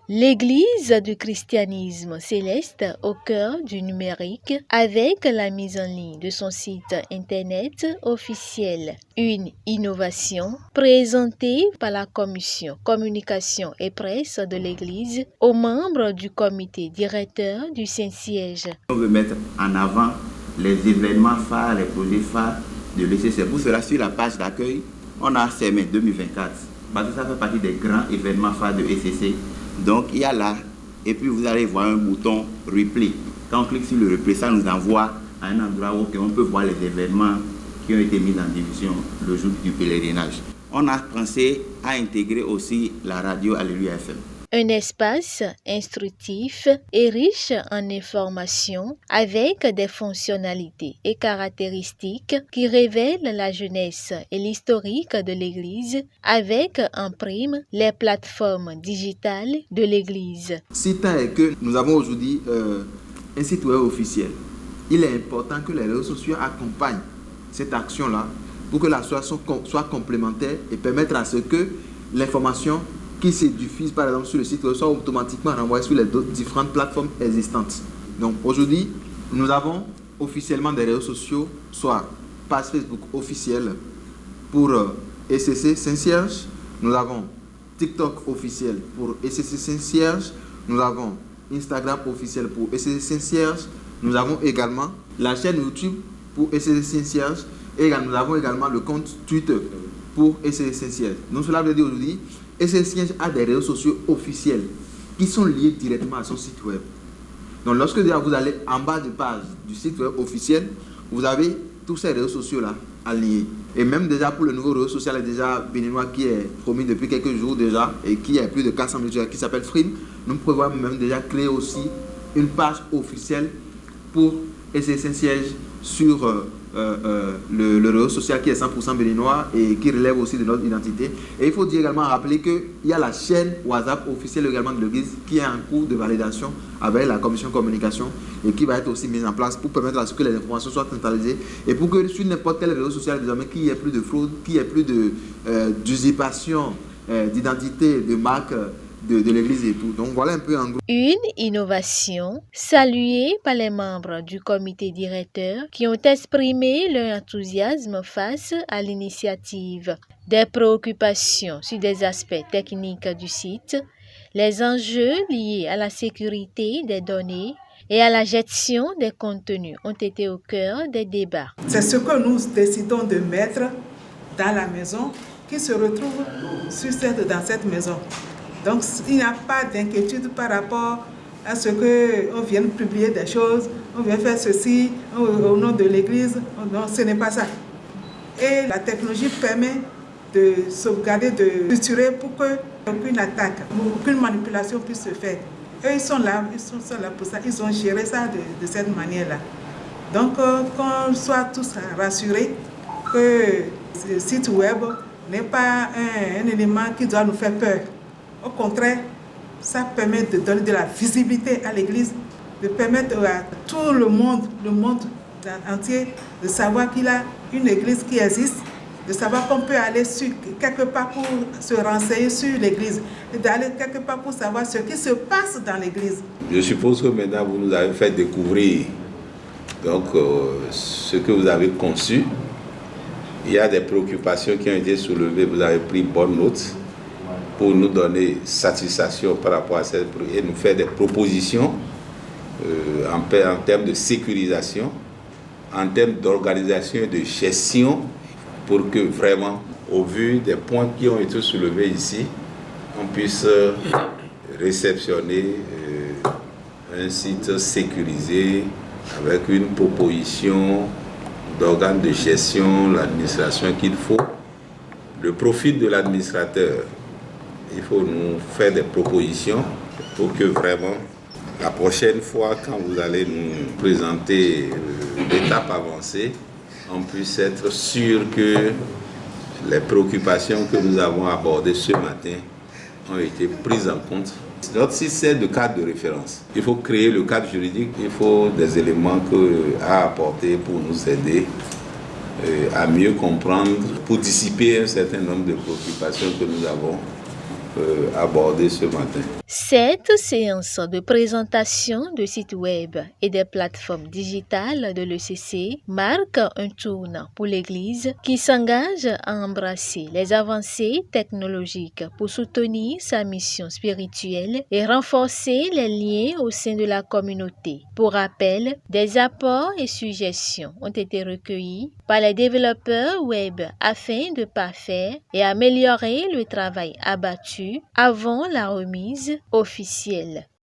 L'Église du christianisme céleste au cœur du numérique avec la mise en ligne de son site internet officiel. Une innovation présentée par la commission communication et presse de l'Église aux membres du comité directeur du Saint-Siège. On veut mettre en avant les événements phares, les projets phares de l'ECC. Pour cela, sur la page d'accueil, on a CME 2024 parce que ça fait partie des grands événements phares de l'ECC. Donc il y a là, et puis vous allez voir un bouton replay. Quand on clique sur le replay, ça nous envoie à un endroit où on peut voir les événements qui ont été mis en diffusion le jour du pèlerinage. On a pensé à intégrer aussi la radio Alléluia FM. Un espace instructif et riche en informations avec des fonctionnalités et caractéristiques qui révèlent la jeunesse et l'historique de l'Église avec en prime les plateformes digitales de l'Église. Si tant est que nous avons aujourd'hui un site web officiel, il est important que les réseaux sociaux accompagnent cette action-là pour que la chose soit complémentaire et permettre à ce que l'information qui se diffuse par exemple sur le site web soit automatiquement renvoyée sur les différentes plateformes existantes. Donc aujourd'hui, nous avons officiellement des réseaux sociaux, soit page Facebook officielle pour ECC Saint-Cierge, nous avons TikTok officiel pour ECC Saint-Cierge, nous avons Instagram officiel pour ECC Saint-Cierge, nous avons également la chaîne YouTube pour ECC Saint-Cierge et nous avons également le compte Twitter pour ECC Saint-Cierge. Donc cela veut dire aujourd'hui ECC Saint-Cierge a des réseaux sociaux officiels qui sont liés directement à son site web. Donc lorsque vous allez en bas de page du site web officiel, vous avez tous ces réseaux sociaux-là alignés. Et même déjà pour le nouveau réseau social déjà béninois qui est promis depuis quelques jours déjà et qui a plus de 400 000 utilisateurs qui s'appelle Frime, nous prévoyons même déjà créer aussi une page officielle pour ECC Saint-Cierge sur le réseau social qui est 100% béninois et qui relève aussi de notre identité. Et il faut dire également rappeler qu'il y a la chaîne WhatsApp officielle également de l'Église qui est en cours de validation avec la commission communication et qui va être aussi mise en place pour permettre à ce que les informations soient centralisées et pour que sur n'importe quel réseau social désormais qu'il n'y ait plus de fraude, qu'il n'y ait plus d'usurpation d'identité, de marque de l'Église et tout. Donc voilà un peu en gros. Une innovation saluée par les membres du comité directeur qui ont exprimé leur enthousiasme face à l'initiative. Des préoccupations sur des aspects techniques du site, les enjeux liés à la sécurité des données et à la gestion des contenus ont été au cœur des débats. C'est ce que nous décidons de mettre dans la maison qui se retrouve dans cette maison. Donc, il n'y a pas d'inquiétude par rapport à ce qu'on vienne publier des choses, on vient faire ceci au nom de l'Église. Non, ce n'est pas ça. Et la technologie permet de sauvegarder, de structurer pour qu'aucune attaque, aucune manipulation puisse se faire. Eux, ils sont là pour ça, ils ont géré ça de cette manière-là. Donc, qu'on soit tous rassurés que ce site web n'est pas un élément qui doit nous faire peur. Au contraire, ça permet de donner de la visibilité à l'Église, de permettre à tout le monde entier de savoir qu'il y a une Église qui existe, de savoir qu'on peut aller quelque part pour se renseigner sur l'Église, et d'aller quelque part pour savoir ce qui se passe dans l'Église. Je suppose que maintenant vous nous avez fait découvrir donc, ce que vous avez conçu. Il y a des préoccupations qui ont été soulevées, vous avez pris bonne note pour nous donner satisfaction par rapport à cette et nous faire des propositions en termes de sécurisation, en termes d'organisation et de gestion pour que vraiment, au vu des points qui ont été soulevés ici, on puisse réceptionner un site sécurisé avec une proposition d'organes de gestion, l'administration qu'il faut. Le profil de l'administrateur, il faut nous faire des propositions pour que vraiment, la prochaine fois, quand vous allez nous présenter l'étape avancée, on puisse être sûr que les préoccupations que nous avons abordées ce matin ont été prises en compte. Notre site sert de cadre de référence. Il faut créer le cadre juridique, il faut des éléments à apporter pour nous aider à mieux comprendre, pour dissiper un certain nombre de préoccupations que nous avons abordé ce matin. Cette séance de présentation de sites web et des plateformes digitales de l'ECC marque un tournant pour l'Église qui s'engage à embrasser les avancées technologiques pour soutenir sa mission spirituelle et renforcer les liens au sein de la communauté. Pour rappel, des apports et suggestions ont été recueillis par les développeurs web afin de parfaire et améliorer le travail abattu avant la remise officielle.